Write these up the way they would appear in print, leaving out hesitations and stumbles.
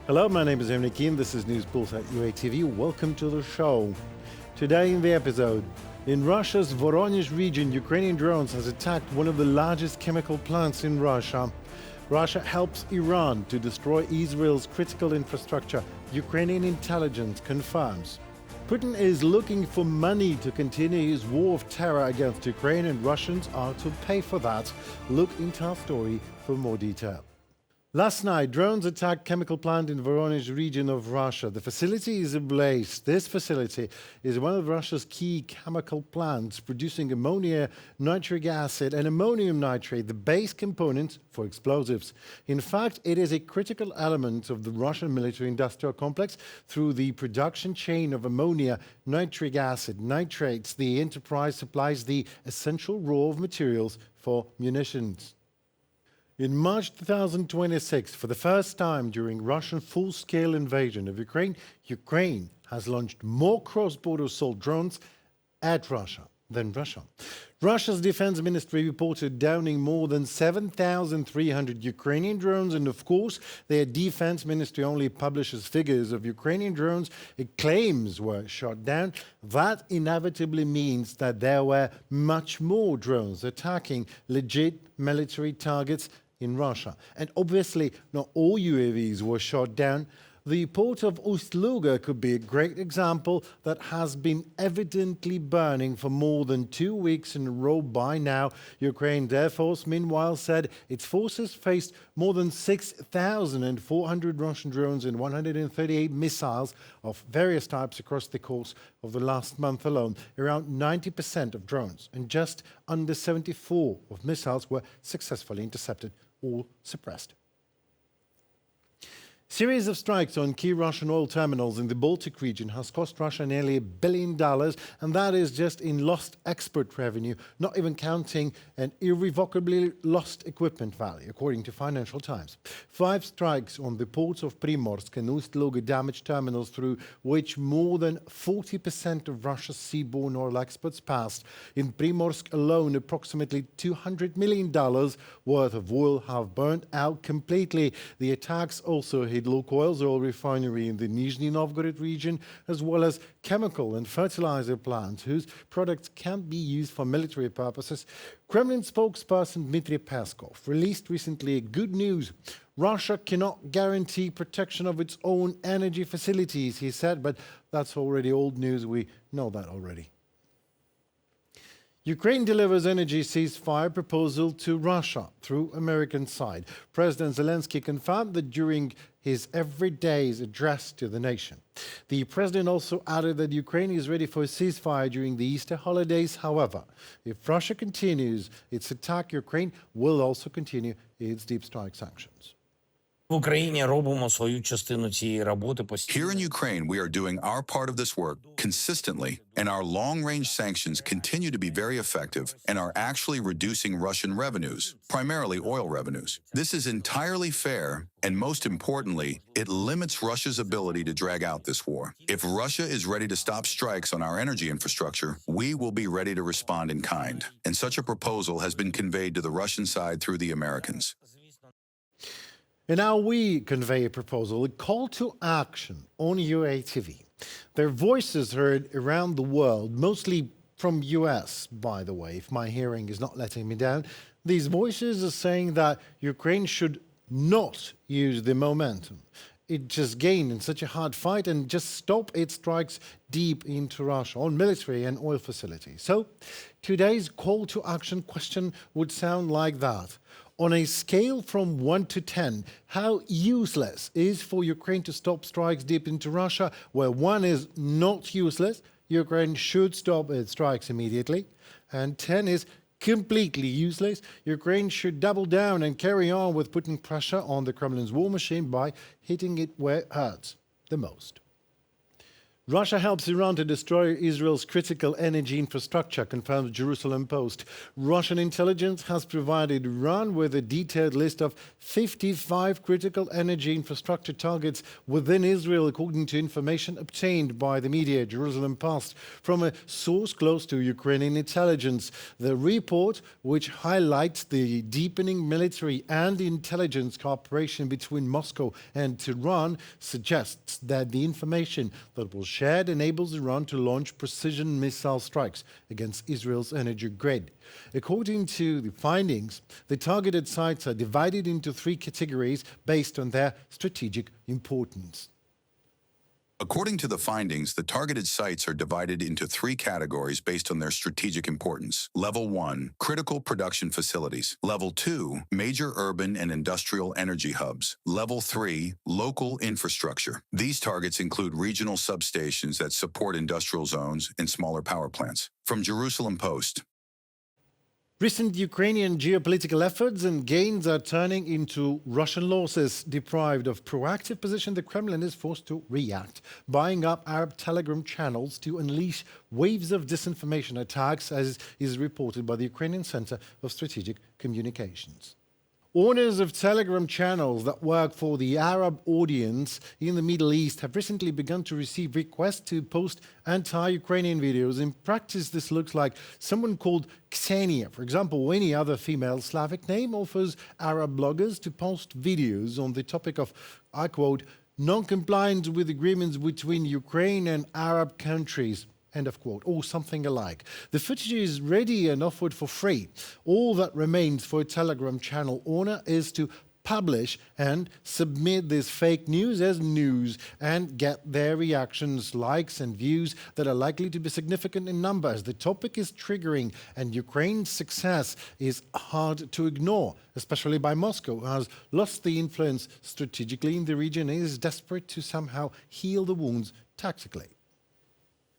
Hello, my name is Henry Keane. This is News Pulse at UATV. Welcome to the show. Today in the episode, in Russia's Voronezh region, Ukrainian drones has attacked one of the largest chemical plants in Russia. Russia helps Iran to destroy Israel's critical infrastructure, Ukrainian intelligence confirms. Putin is looking for money to continue his war of terror against Ukraine, and Russians are to pay for that. Look into our story for more detail. Last night, drones attacked chemical plant in Voronezh region of Russia. The facility is ablaze. This facility is one of Russia's key chemical plants producing ammonia, nitric acid and ammonium nitrate, the base components for explosives. In fact, it is a critical element of the Russian military-industrial complex. Through the production chain of ammonia, nitric acid, nitrates, the enterprise supplies the essential raw materials for munitions. In March 2026, for the first time during Russian full-scale invasion of Ukraine, Ukraine has launched more cross-border assault drones at Russia than Russia. Russia's defense ministry reported downing more than 7,300 Ukrainian drones, and of course, their defense ministry only publishes figures of Ukrainian drones it claims were shot down. That inevitably means that there were much more drones attacking legit military targets in Russia. And obviously, not all UAVs were shot down. The port of Ust-Luga could be a great example that has been evidently burning for more than 2 weeks in a row by now. Ukraine's Air Force, meanwhile, said its forces faced more than 6,400 Russian drones and 138 missiles of various types across the course of the last month alone. Around 90% of drones and just under 74 of missiles were successfully intercepted or suppressed. Series of strikes on key Russian oil terminals in the Baltic region has cost Russia nearly $1 billion, and that is just in lost export revenue, not even counting an irrevocably lost equipment value, according to Financial Times. 5 strikes on the ports of Primorsk and Ust-Luga damaged terminals through which more than 40% of Russia's seaborne oil exports passed. In Primorsk alone, approximately $200 million worth of oil have burnt out completely. The attacks also hit Lukoil's oil refinery in the Nizhny Novgorod region, as well as chemical and fertilizer plants whose products can't be used for military purposes. Kremlin spokesperson Dmitry Peskov released recently good news. Russia cannot guarantee protection of its own energy facilities, he said, but that's already old news. We know that already. Ukraine delivers energy ceasefire proposal to Russia through American side. President Zelensky confirmed that during his everyday address to the nation. The president also added that Ukraine is ready for a ceasefire during the Easter holidays. However, if Russia continues its attack, Ukraine will also continue its deep strike sanctions. В Україні робимо свою частину цієї роботи постійно. Here in Ukraine, we are doing our part of this work consistently, and our long-range sanctions continue to be very effective and are actually reducing Russian revenues, primarily oil revenues. This is entirely fair, and most importantly, it limits Russia's ability to drag out this war. If Russia is ready to stop strikes on our energy infrastructure, we will be ready to respond in kind. And such a proposal has been conveyed to the Russian side through the Americans. And now we convey a proposal, a call to action on UATV. Their voices heard around the world, mostly from US, by the way, if my hearing is not letting me down. These voices are saying that Ukraine should not use the momentum it just gained in such a hard fight and just stop its strikes deep into Russia on military and oil facilities. So today's call to action question would sound like that. On a scale from 1 to 10, how useless is for Ukraine to stop strikes deep into Russia, where 1 is not useless, Ukraine should stop its strikes immediately, and 10 is completely useless, Ukraine should double down and carry on with putting pressure on the Kremlin's war machine by hitting it where it hurts the most. Russia helps Iran to destroy Israel's critical energy infrastructure, confirms Jerusalem Post. Russian intelligence has provided Iran with a detailed list of 55 critical energy infrastructure targets within Israel, according to information obtained by the media Jerusalem Post from a source close to Ukrainian intelligence. The report, which highlights the deepening military and intelligence cooperation between Moscow and Tehran, suggests that the information that was shared enables Iran to launch precision missile strikes against Israel's energy grid. According to the findings, the targeted sites are divided into three categories based on their strategic importance. According to the findings, the targeted sites are divided into three categories based on their strategic importance. Level 1, critical production facilities. Level 2, major urban and industrial energy hubs. Level 3, local infrastructure. These targets include regional substations that support industrial zones and smaller power plants. From Jerusalem Post. Recent Ukrainian geopolitical efforts and gains are turning into Russian losses. Deprived of proactive position, the Kremlin is forced to react, buying up Arab Telegram channels to unleash waves of disinformation attacks, as is reported by the Ukrainian Center of Strategic Communications. Owners of Telegram channels that work for the Arab audience in the Middle East have recently begun to receive requests to post anti-Ukrainian videos. In practice, this looks like someone called Ksenia, for example, or any other female Slavic name, offers Arab bloggers to post videos on the topic of, I quote, non-compliance with agreements between Ukraine and Arab countries, end of quote, or something alike. The footage is ready and offered for free. All that remains for a Telegram channel owner is to publish and submit this fake news as news and get their reactions, likes and views that are likely to be significant in numbers. The topic is triggering, and Ukraine's success is hard to ignore, especially by Moscow, who has lost the influence strategically in the region and is desperate to somehow heal the wounds tactically.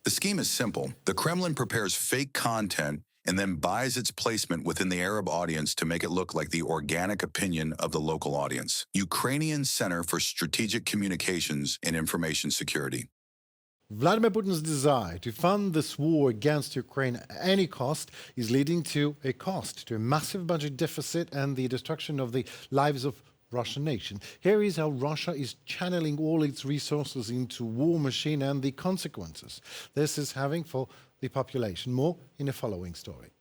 The scheme is simple. The Kremlin prepares fake content and then buys its placement within the Arab audience to make it look like the organic opinion of the local audience. Ukrainian Center for Strategic Communications and Information Security. Vladimir Putin's desire to fund this war against Ukraine at any cost is leading to a massive budget deficit and the destruction of the lives of Russian nation. Here is how Russia is channeling all its resources into war machine and the consequences this is having for the population. More in the following story.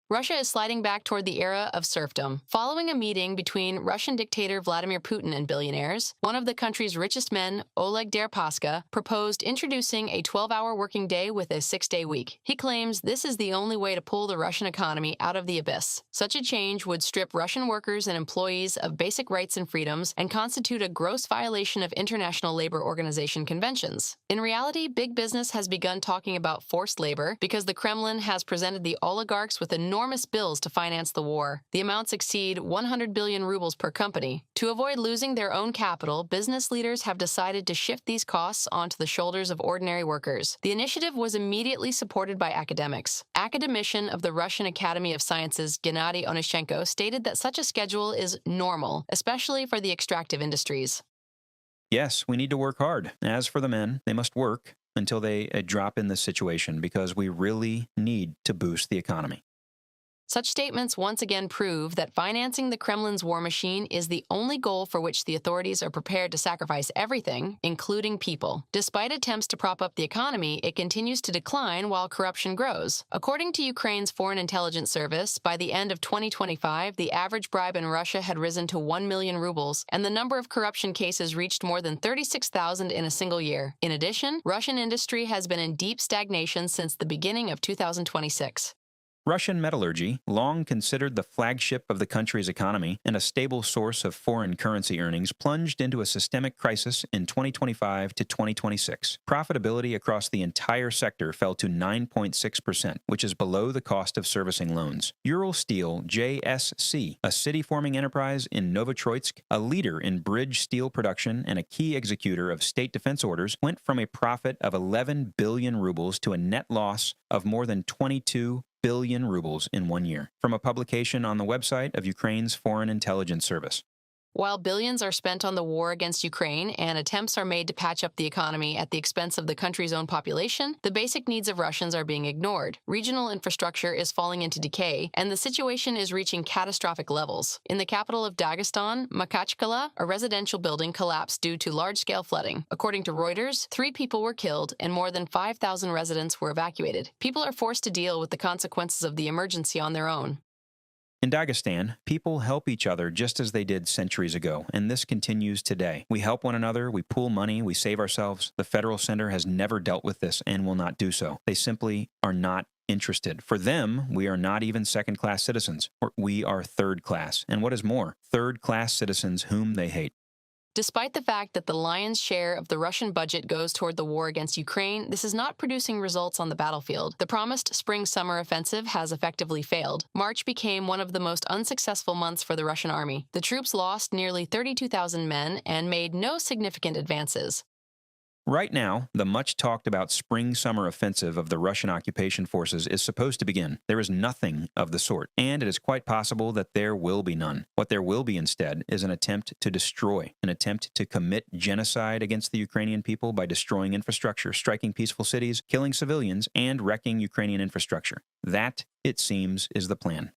Russia is sliding back toward the era of serfdom. Following a meeting between Russian dictator Vladimir Putin and billionaires, one of the country's richest men, Oleg Deripaska, proposed introducing a 12-hour working day with a 6-day week. He claims this is the only way to pull the Russian economy out of the abyss. Such a change would strip Russian workers and employees of basic rights and freedoms and constitute a gross violation of International Labor Organization conventions. In reality, big business has begun talking about forced labor because the Kremlin has presented the oligarchs with enormous bills to finance the war. The amounts exceed 100 billion rubles per company. To avoid losing their own capital, business leaders have decided to shift these costs onto the shoulders of ordinary workers. The initiative was immediately supported by academics. Academician of the Russian Academy of Sciences, Gennady Onyshenko, stated that such a schedule is normal, especially for the extractive industries. Yes, we need to work hard. As for the men, they must work until they drop in this situation because we really need to boost the economy. Such statements once again prove that financing the Kremlin's war machine is the only goal for which the authorities are prepared to sacrifice everything, including people. Despite attempts to prop up the economy, it continues to decline while corruption grows. According to Ukraine's Foreign Intelligence Service, by the end of 2025, the average bribe in Russia had risen to 1 million rubles, and the number of corruption cases reached more than 36,000 in a single year. In addition, Russian industry has been in deep stagnation since the beginning of 2026. Russian metallurgy, long considered the flagship of the country's economy and a stable source of foreign currency earnings, plunged into a systemic crisis in 2025 to 2026. Profitability across the entire sector fell to 9.6%, which is below the cost of servicing loans. Ural Steel JSC, a city-forming enterprise in Novotroitsk, a leader in bridge steel production and a key executor of state defense orders, went from a profit of 11 billion rubles to a net loss of more than 22 billion rubles in 1 year, from a publication on the website of Ukraine's Foreign Intelligence Service. While billions are spent on the war against Ukraine and attempts are made to patch up the economy at the expense of the country's own population, the basic needs of Russians are being ignored. Regional infrastructure is falling into decay, and the situation is reaching catastrophic levels. In the capital of Dagestan, Makhachkala, a residential building collapsed due to large-scale flooding. According to Reuters, 3 people were killed and more than 5,000 residents were evacuated. People are forced to deal with the consequences of the emergency on their own. In Dagestan, people help each other just as they did centuries ago, and this continues today. We help one another, we pool money, we save ourselves. The federal center has never dealt with this and will not do so. They simply are not interested. For them, we are not even second-class citizens, or we are third-class. And what is more, third-class citizens whom they hate. Despite the fact that the lion's share of the Russian budget goes toward the war against Ukraine, this is not producing results on the battlefield. The promised spring-summer offensive has effectively failed. March became one of the most unsuccessful months for the Russian army. The troops lost nearly 32,000 men and made no significant advances. Right now, the much-talked-about spring-summer offensive of the Russian occupation forces is supposed to begin. There is nothing of the sort, and it is quite possible that there will be none. What there will be instead is an attempt to destroy, an attempt to commit genocide against the Ukrainian people by destroying infrastructure, striking peaceful cities, killing civilians, and wrecking Ukrainian infrastructure. That, it seems, is the plan.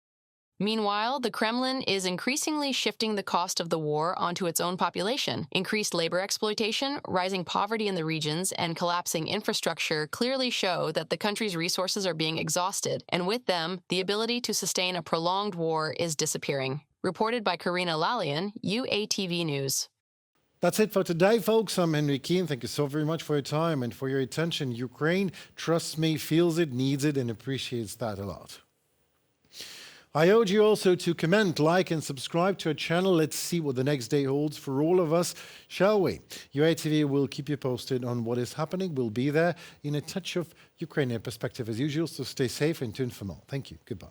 Meanwhile, the Kremlin is increasingly shifting the cost of the war onto its own population. Increased labor exploitation, rising poverty in the regions, and collapsing infrastructure clearly show that the country's resources are being exhausted, and with them, the ability to sustain a prolonged war is disappearing. Reported by Karina Lalian, UATV News. That's it for today, folks. I'm Henry Keane. Thank you so very much for your time and for your attention. Ukraine, trust me, feels it, needs it, and appreciates that a lot. I urge you also to comment, like, and subscribe to our channel. Let's see what the next day holds for all of us, shall we? UATV will keep you posted on what is happening. We'll be there in a touch of Ukrainian perspective as usual, so stay safe and tuned for more. Thank you. Goodbye.